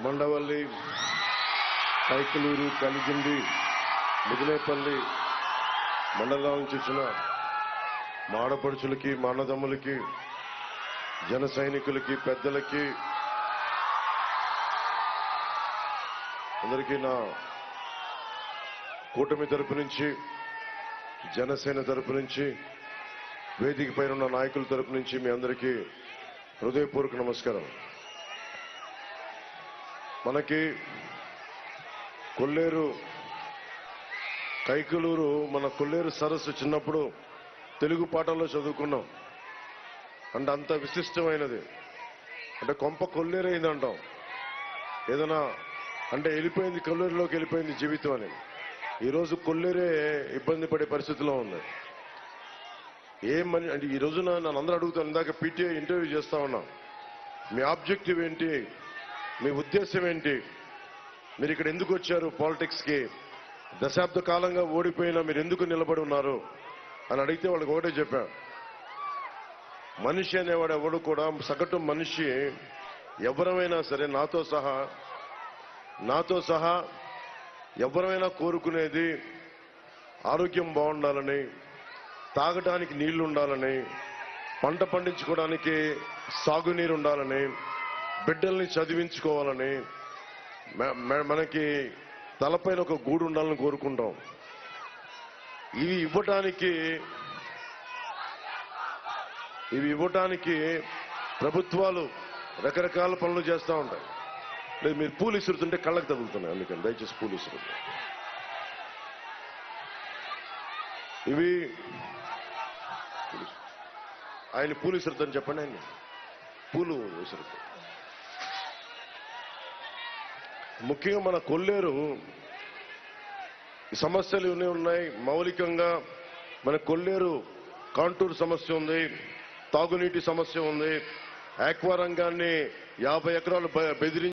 మండవల్లి, కైకలూరు, కలిగిండి, ముదినేపల్లి మండలాల నుంచి వచ్చిన మా ఆడపడుచులకి, మా అన్నదమ్ములకి, జన సైనికులకి, పెద్దలకి అందరికీ నా కూటమి తరపు నుంచి, జనసేన తరపు నుంచి, వేదిక పైన ఉన్న నాయకుల తరపు నుంచి మీ అందరికీ హృదయపూర్వక నమస్కారం. మనకి కొల్లేరు, కైకలూరు, మన కొల్లేరు సరస్సు చిన్నప్పుడు తెలుగు పాఠాల్లో చదువుకున్నాం. అంటే అంత విశిష్టమైనది. అంటే కొంప కొల్లేరైంది అంటాం. ఏదైనా అంటే వెళ్ళిపోయింది, కొల్లేరులోకి వెళ్ళిపోయింది జీవితం అని. ఈరోజు కొల్లేరే ఇబ్బంది పడే పరిస్థితిలో ఉంది. ఏమని అంటే ఈ రోజున నన్ను అందరూ అడుగుతాను, ఇందాక పీటీఐ ఇంటర్వ్యూ చేస్తా ఉన్నా, మీ ఆబ్జెక్టివ్ ఏంటి, మీ ఉద్దేశం ఏంటి, మీరు ఇక్కడ ఎందుకు వచ్చారు పాలిటిక్స్కి, దశాబ్ద కాలంగా ఓడిపోయినా మీరు ఎందుకు నిలబడి ఉన్నారు అని అడిగితే వాళ్ళకి ఒకటే చెప్పా, మనిషి అనేవాడు ఎవడు కూడా, సగటు మనిషి ఎవరమైనా సరే, నాతో సహా ఎవరైనా కోరుకునేది ఆరోగ్యం బాగుండాలని, తాగడానికి నీళ్లు ఉండాలని, పంట పండించుకోవడానికి సాగునీరు ఉండాలని, బిడ్డల్ని చదివించుకోవాలని, మనకి తలపైన ఒక గూడు ఉండాలని కోరుకుంటాం. ఇవి ఇవ్వటానికి ప్రభుత్వాలు రకరకాల పనులు చేస్తూ ఉంటాయి. లేదు, మీరు పూలు ఇసురుతుంటే కళ్ళకు తగులుతున్నాయి, అందుకని దయచేసి పూలు ఇసురుతుంది. ఇవి ఆయన పూలు ఇసురుతాను చెప్పండి, ఆయన పూలు ఇసురుతారు. ముఖ్యంగా మన కొల్లేరు సమస్యలు ఇవన్నీ ఉన్నాయి. మౌలికంగా మన కొల్లేరు కాంటూర్ సమస్య ఉంది, తాగునీటి సమస్య ఉంది, ఆక్వా రంగాన్ని 50 ఎకరాలు బెదిరించి